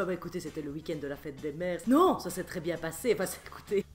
Bah écoutez, c'était le week-end de la fête des mères. Non, ça s'est très bien passé. Enfin, écoutez...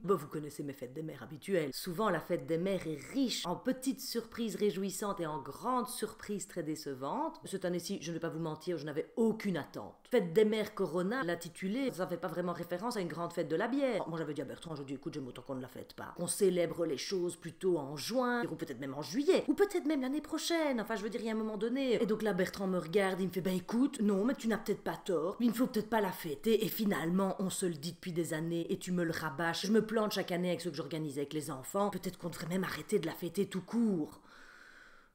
Bah, vous connaissez mes fêtes des mères habituelles. Souvent, la fête des mères est riche en petites surprises réjouissantes et en grandes surprises très décevantes. Cette année-ci, je ne vais pas vous mentir, je n'avais aucune attente. Fête des mères Corona, l'intitulé, ça fait pas vraiment référence à une grande fête de la bière. Moi, j'avais dit à Bertrand, je dis, écoute, j'aime autant qu'on ne la fête pas. On célèbre les choses plutôt en juin, ou peut-être même en juillet, ou peut-être même l'année prochaine. Enfin, je veux dire, il y a un moment donné. Et donc là, Bertrand me regarde, il me fait, bah écoute, non, mais tu n'as peut-être pas tort. Il ne faut peut-être pas la fêter. Et finalement, on se le dit depuis des années, et tu me le rabâches. Je me plante chaque année avec ce que j'organisais avec les enfants. Peut-être qu'on devrait même arrêter de la fêter tout court.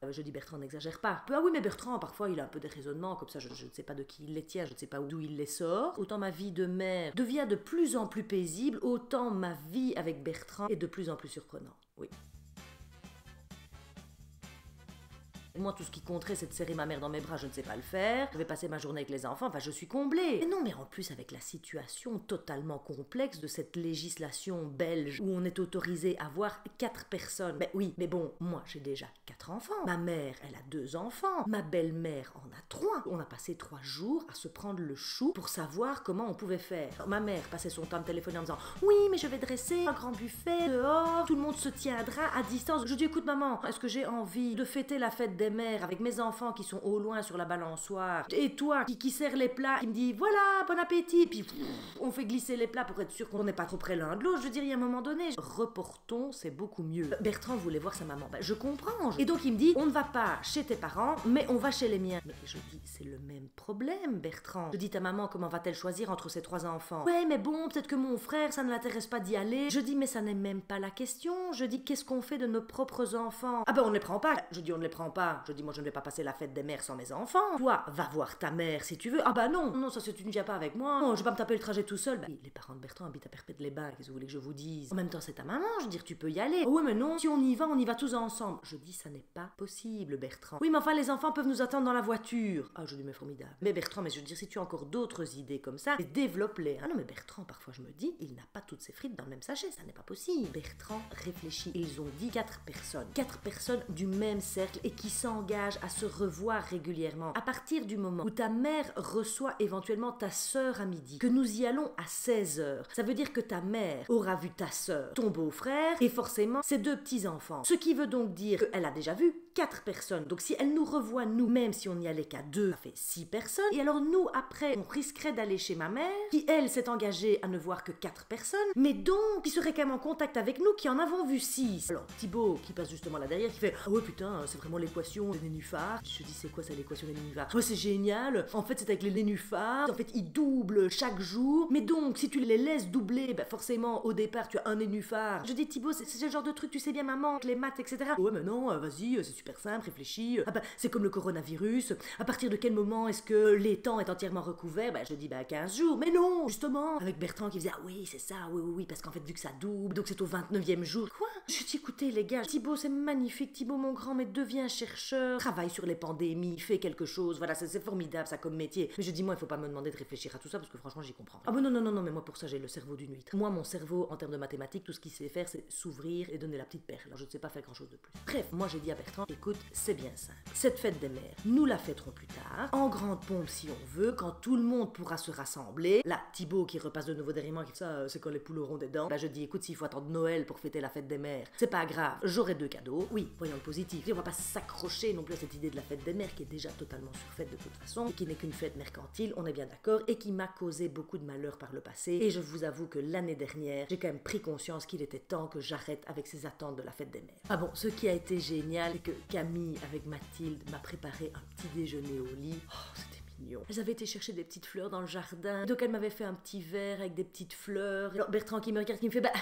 Je dis Bertrand n'exagère pas. Ah oui, mais Bertrand, parfois, il a un peu des raisonnements, comme ça, je ne sais pas de qui il les tient, je ne sais pas d'où il les sort. Autant ma vie de mère devient de plus en plus paisible, autant ma vie avec Bertrand est de plus en plus surprenante. Oui. Moi, tout ce qui compterait, c'est de serrer ma mère dans mes bras, je ne sais pas le faire. Je vais passer ma journée avec les enfants, enfin, je suis comblée. Mais non, mais en plus, avec la situation totalement complexe de cette législation belge où on est autorisé à avoir 4 personnes. Ben oui, mais bon, moi, j'ai déjà 4 enfants. Ma mère, elle a 2 enfants. Ma belle-mère en a 3. On a passé 3 jours à se prendre le chou pour savoir comment on pouvait faire. Alors, ma mère passait son temps de téléphoner en disant « Oui, mais je vais dresser un grand buffet dehors, tout le monde se tiendra à distance. » Je dis « Écoute, maman, est-ce que j'ai envie de fêter la fête des mères avec mes enfants qui sont au loin sur la balançoire et toi qui sert les plats, qui me dit voilà, bon appétit, puis on fait glisser les plats pour être sûr qu'on n'est pas trop près l'un de l'autre. Je veux dire, il y a un moment donné, reportons, c'est beaucoup mieux. Bertrand voulait voir sa maman. Ben, je comprends. Et donc il me dit on ne va pas chez tes parents, mais on va chez les miens. Mais je dis c'est le même problème, Bertrand. Je dis ta maman, comment va-t-elle choisir entre ses 3 enfants? Ouais, mais bon, peut-être que mon frère, ça ne l'intéresse pas d'y aller. Je dis mais ça n'est même pas la question. Je dis qu'est-ce qu'on fait de nos propres enfants? Ah ben on ne les prend pas. Je dis on ne les prend pas. Je dis moi je ne vais pas passer la fête des mères sans mes enfants. Toi, va voir ta mère si tu veux. Ah bah non, non, ça c'est tu ne viens pas avec moi. Non, je vais pas me taper le trajet tout seul. Bah, les parents de Bertrand habitent à Perpète-les-Bains, qu'est-ce que vous voulez que je vous dise? En même temps, c'est ta maman, je veux dire, tu peux y aller. Oh ouais, mais non, si on y va tous ensemble. Je dis, ça n'est pas possible, Bertrand. Oui, mais enfin, les enfants peuvent nous attendre dans la voiture. Ah, je dis, mais formidable. Mais Bertrand, mais je veux dire, si tu as encore d'autres idées comme ça, développe-les. Ah non, mais Bertrand, parfois je me dis, il n'a pas toutes ses frites dans le même sachet, ça n'est pas possible. Bertrand réfléchit. Ils ont dit 4 personnes. 4 personnes du même cercle et qui s'engagent à se revoir régulièrement. À partir du moment où ta mère reçoit éventuellement ta sœur à midi, que nous y allons à 16h, ça veut dire que ta mère aura vu ta sœur, ton beau-frère et forcément ses 2 petits-enfants. Ce qui veut donc dire qu'elle a déjà vu 4 personnes. Donc si elle nous revoit, nous, même si on n'y allait qu'à 2, ça fait 6 personnes. Et alors nous, après, on risquerait d'aller chez ma mère, qui elle s'est engagée à ne voir que 4 personnes, mais donc qui serait quand même en contact avec nous, qui en avons vu 6. Alors Thibaut, qui passe justement là derrière, qui fait « Ah ouais putain, c'est vraiment l'équation des nénuphars. » Je dis c'est quoi ça l'équation des nénuphars? Oh c'est génial. En fait c'est avec les nénuphars. En fait ils doublent chaque jour. Mais donc si tu les laisses doubler, bah forcément au départ tu as un nénuphar. Je dis Thibaut c'est ce genre de truc, tu sais bien maman, les maths etc. Ouais mais non, vas-y c'est super simple, réfléchis. Ah bah c'est comme le coronavirus. À partir de quel moment est-ce que l'étang est entièrement recouvert? Bah je dis bah 15 jours. Mais non justement. Avec Bertrand qui faisait ah oui c'est ça, oui parce qu'en fait vu que ça double, donc c'est au 29e jour. Quoi? Je dis écoutez les gars, Thibaut c'est magnifique, Thibaut mon grand mais deviens chercheur, travaille sur les pandémies, fais quelque chose, voilà, c'est formidable ça comme métier. Mais je dis, moi, il faut pas me demander de réfléchir à tout ça parce que franchement, j'y comprends. Ah, mais non, mais moi, pour ça, j'ai le cerveau d'une huître. Moi, mon cerveau, en termes de mathématiques, tout ce qu'il sait faire, c'est s'ouvrir et donner la petite perle. Alors, je ne sais pas faire grand chose de plus. Bref, moi, j'ai dit à Bertrand, écoute, c'est bien simple. Cette fête des mères, nous la fêterons plus tard, en grande pompe si on veut, quand tout le monde pourra se rassembler. Là, Thibaut qui repasse de nouveau derrière moi, qui dit ça, c'est quand les poules auront des dents. Bah, je dis, écoute, s'il faut attendre Noël pour fêter la fête des mères, c'est pas grave, j'aurai 2 cadeaux. Oui, voyons le positif. Et on va pas s'accrocher non plus à cette idée de la fête des mères qui est déjà totalement surfaite de toute façon, et qui n'est qu'une fête mercantile, on est bien d'accord, et qui m'a causé beaucoup de malheur par le passé. Et je vous avoue que l'année dernière, j'ai quand même pris conscience qu'il était temps que j'arrête avec ces attentes de la fête des mères. Ah bon, ce qui a été génial, c'est que Camille, avec Mathilde, m'a préparé un petit déjeuner au lit. Oh, c'était mignon. Elles avaient été chercher des petites fleurs dans le jardin, donc elle m'avait fait un petit verre avec des petites fleurs. Alors Bertrand qui me regarde, qui me fait bah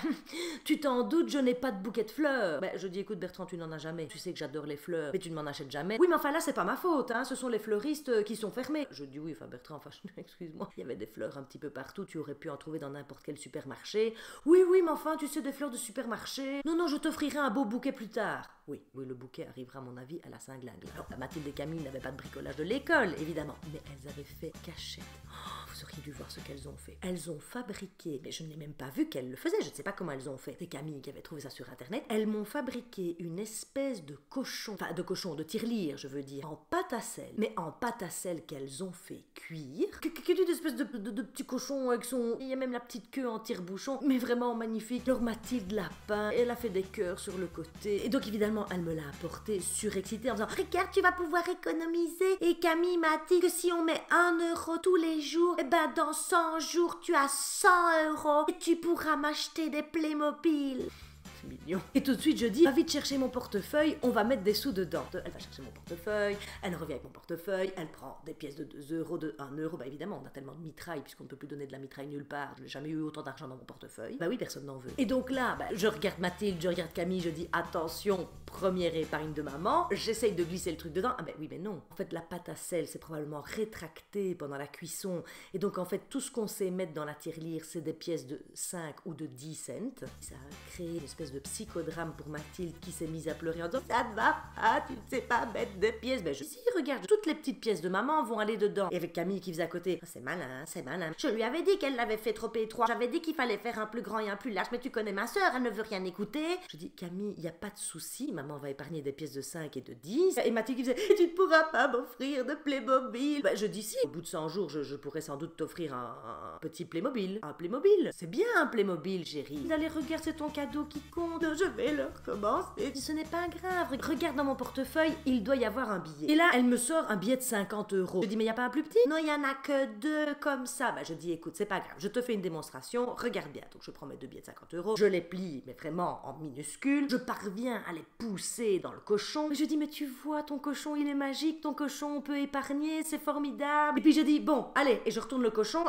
tu t'en doutes, je n'ai pas de bouquet de fleurs. Bah je dis écoute Bertrand, tu n'en as jamais. Tu sais que j'adore les fleurs, mais tu ne m'en achètes jamais. Oui mais enfin là c'est pas ma faute, hein. Ce sont les fleuristes qui sont fermés. Je dis oui, enfin Bertrand, enfin excuse-moi, il y avait des fleurs un petit peu partout, tu aurais pu en trouver dans n'importe quel supermarché. Oui mais enfin tu sais des fleurs de supermarché. Non je t'offrirai un beau bouquet plus tard. Oui, le bouquet arrivera à mon avis à la Saint-Glingue. Alors Mathilde et Camille n'avaient pas de bricolage de l'école évidemment, mais elles avaient fait cachette. Oh, vous vous auriez dû voir ce qu'elles ont fait. Elles ont fabriqué, mais je n'ai même pas vu qu'elles le faisaient, je ne sais pas comment elles ont fait. C'est Camille qui avait trouvé ça sur internet. Elles m'ont fabriqué une espèce de cochon, enfin de cochon, de tirelire, je veux dire, en pâte à sel. Mais en pâte à sel qu'elles ont fait cuire. Qu'est-ce une espèce de petit cochon avec son... Il y a même la petite queue en tire-bouchon, mais vraiment magnifique. Alors Mathilde Lapin, elle a fait des cœurs sur le côté. Et donc évidemment, elle me l'a apporté surexcitée en disant « Regarde, tu vas pouvoir économiser. Et Camille m'a dit que si on met 1 € tous les jours, eh ben dans 100 jours, tu as 100 € et tu pourras m'acheter des Playmobil. » Mignon. Et tout de suite je dis, va vite chercher mon portefeuille, on va mettre des sous dedans. Elle va chercher mon portefeuille, elle revient avec mon portefeuille, elle prend des pièces de 2 €, de 1 €, bah évidemment on a tellement de mitraille puisqu'on ne peut plus donner de la mitraille nulle part, je n'ai jamais eu autant d'argent dans mon portefeuille, bah oui personne n'en veut. Et donc là, bah, je regarde Mathilde, je regarde Camille, je dis attention, première épargne de maman, j'essaye de glisser le truc dedans, ah ben oui mais non, en fait la pâte à sel c'est probablement rétracté pendant la cuisson, et donc en fait tout ce qu'on sait mettre dans la tirelire c'est des pièces de 5 ou de 10 cents, ça a créé une espèce de psychodrame pour Mathilde qui s'est mise à pleurer en disant ça ne va pas, tu ne sais pas mettre des pièces. Ben je dis regarde, toutes les petites pièces de maman vont aller dedans. Et avec Camille qui faisait à côté, oh, c'est malin, c'est malin. Je lui avais dit qu'elle l'avait fait trop étroit. J'avais dit qu'il fallait faire un plus grand et un plus large, mais tu connais ma soeur, elle ne veut rien écouter. Je dis Camille, il n'y a pas de souci, maman va épargner des pièces de 5 et de 10. Et Mathilde qui faisait tu ne pourras pas m'offrir de Playmobil. Ben je dis si, au bout de 100 jours, je pourrais sans doute t'offrir un petit Playmobil. Un Playmobil, c'est bien un Playmobil, chérie. Allez, regarde, c'est ton cadeau qui compte. Je vais le recommencer. Ce n'est pas grave. Regarde dans mon portefeuille, il doit y avoir un billet. Et là, elle me sort un billet de 50 €. Je dis, mais il n'y a pas un plus petit? Non, il n'y en a que 2 comme ça. Bah, je dis, écoute, c'est pas grave. Je te fais une démonstration. Regarde bien. Donc, je prends mes 2 billets de 50 €. Je les plie, mais vraiment en minuscules. Je parviens à les pousser dans le cochon. Et je dis, mais tu vois, ton cochon, il est magique. Ton cochon, on peut épargner. C'est formidable. Et puis, je dis, bon, allez. Et je retourne le cochon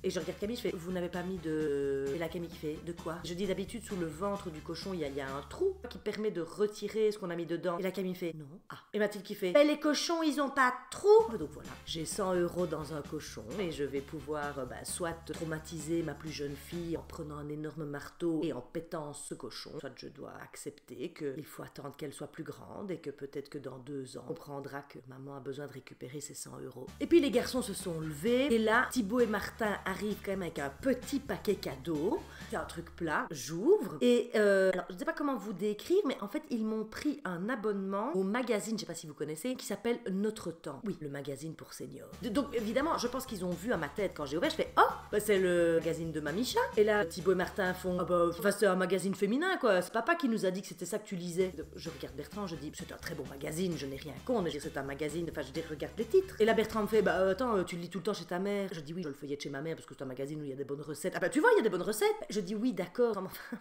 et je regarde Camille, je fais, vous n'avez pas mis de... Et là Camille qui fait, de quoi? Je dis d'habitude sous le ventre du cochon, il y a un trou qui permet de retirer ce qu'on a mis dedans. Et là Camille fait, non. Ah. Et Mathilde qui fait, mais les cochons, ils ont pas de trou. Donc voilà, j'ai 100 € dans un cochon et je vais pouvoir soit traumatiser ma plus jeune fille en prenant un énorme marteau et en pétant ce cochon, soit je dois accepter qu'il faut attendre qu'elle soit plus grande et que peut-être que dans 2 ans, on comprendra que maman a besoin de récupérer ses 100 €. Et puis les garçons se sont levés et là, Thibaut et Martin arrive quand même avec un petit paquet cadeau. C'est un truc plat. J'ouvre. Et alors, je ne sais pas comment vous décrire, mais en fait, ils m'ont pris un abonnement au magazine, je ne sais pas si vous connaissez, qui s'appelle Notre Temps. Oui, le magazine pour seniors. Donc, évidemment, je pense qu'ils ont vu à ma tête quand j'ai ouvert. Je fais, oh, bah, c'est le magazine de Mamicha. Et là, Thibaut et Martin font, ah bah, c'est un magazine féminin, quoi. C'est papa qui nous a dit que c'était ça que tu lisais. Donc, je regarde Bertrand, je dis, c'est un très bon magazine, je n'ai rien contre, mais c'est un magazine, enfin, je dis, regarde les titres. Et là, Bertrand me fait, bah, attends, tu le lis tout le temps chez ta mère. Je dis, oui, je le feuillette chez ma mère parce que c'est un magazine où il y a des bonnes recettes. Ah bah tu vois, il y a des bonnes recettes. Je dis oui, d'accord. Enfin,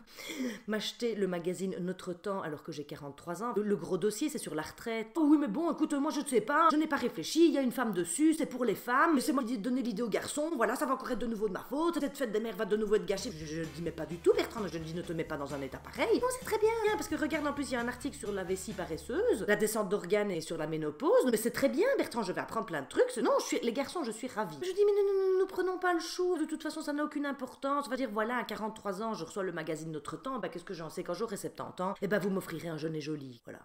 m'acheter le magazine Notre Temps alors que j'ai 43 ans. Le gros dossier, c'est sur la retraite. Oh oui, mais bon, écoute, moi je ne sais pas. Je n'ai pas réfléchi. Il y a une femme dessus. C'est pour les femmes. Laissez-moi donner l'idée aux garçons. Voilà, ça va encore être de nouveau de ma faute. Cette fête des mères va de nouveau être gâchée. Je dis mais pas du tout, Bertrand. Je dis ne te mets pas dans un état pareil. Non, c'est très bien. Parce que regarde, en plus, il y a un article sur la vessie paresseuse, la descente d'organes et sur la ménopause. Mais c'est très bien, Bertrand. Je vais apprendre plein de trucs. Non, les garçons, je suis ravie. Je dis mais non, nous prenons pas le chou. De toute façon, ça n'a aucune importance. On va dire, voilà, à 43 ans, je reçois le magazine Notre Temps. Bah, qu'est-ce que j'en sais? Quand j'aurai 70 ans, eh ben, vous m'offrirez un jeune et joli. Voilà.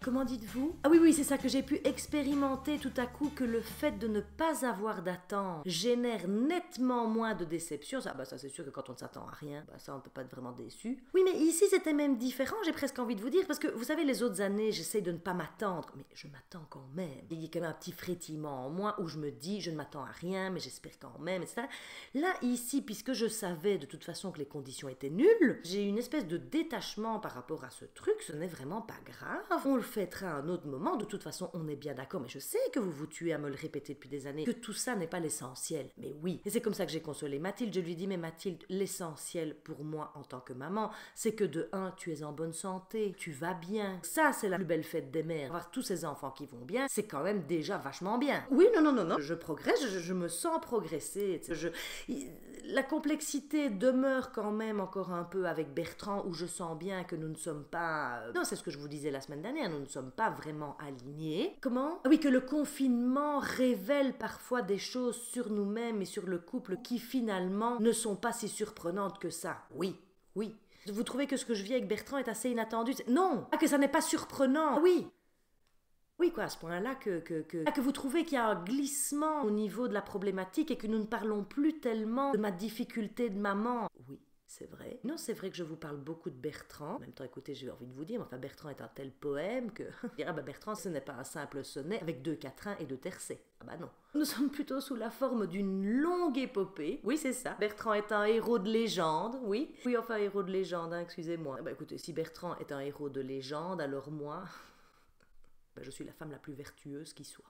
Comment dites-vous? Ah oui, c'est ça que j'ai pu expérimenter tout à coup, que le fait de ne pas avoir d'attente génère nettement moins de déception. Ça, bah ça c'est sûr que quand on ne s'attend à rien, bah ça on peut pas être vraiment déçu. Oui, mais ici c'était même différent, j'ai presque envie de vous dire, parce que vous savez, les autres années, j'essaye de ne pas m'attendre, mais je m'attends quand même. Il y a quand même un petit frétillement en moi où je me dis, je ne m'attends à rien, mais j'espère quand même, etc. Là, ici, puisque je savais de toute façon que les conditions étaient nulles, j'ai une espèce de détachement par rapport à ce truc, ce n'est vraiment pas grave. On le fêtera à un autre moment, de toute façon on est bien d'accord, mais je sais que vous vous tuez à me le répéter depuis des années, que tout ça n'est pas l'essentiel, mais oui, et c'est comme ça que j'ai consolé Mathilde. Je lui dis, mais Mathilde, l'essentiel pour moi en tant que maman, c'est que de un, tu es en bonne santé, tu vas bien, ça c'est la plus belle fête des mères, avoir tous ces enfants qui vont bien, c'est quand même déjà vachement bien. Oui, non, je progresse, je me sens progresser, la complexité demeure quand même encore un peu avec Bertrand, où je sens bien que nous ne sommes pas... Non, c'est ce que je vous disais la semaine dernière, nous ne sommes pas vraiment alignés. Comment? Ah oui, que le confinement révèle parfois des choses sur nous-mêmes et sur le couple qui finalement ne sont pas si surprenantes que ça. Oui. Vous trouvez que ce que je vis avec Bertrand est assez inattendu? Non! Ah, que ça n'est pas surprenant! Oui! Oui, quoi, à ce point-là que vous trouvez qu'il y a un glissement au niveau de la problématique et que nous ne parlons plus tellement de ma difficulté de maman. Oui. C'est vrai. Non, c'est vrai que je vous parle beaucoup de Bertrand. En même temps, écoutez, j'ai envie de vous dire, enfin, Bertrand est un tel poème que... Ah bah Bertrand, ce n'est pas un simple sonnet avec 2 quatrains et 2 tercets. Ah bah non. Nous sommes plutôt sous la forme d'une longue épopée. Oui, c'est ça. Bertrand est un héros de légende, oui. Oui, enfin, héros de légende, hein, excusez-moi. Bah écoutez, si Bertrand est un héros de légende, alors moi... bah, je suis la femme la plus vertueuse qui soit.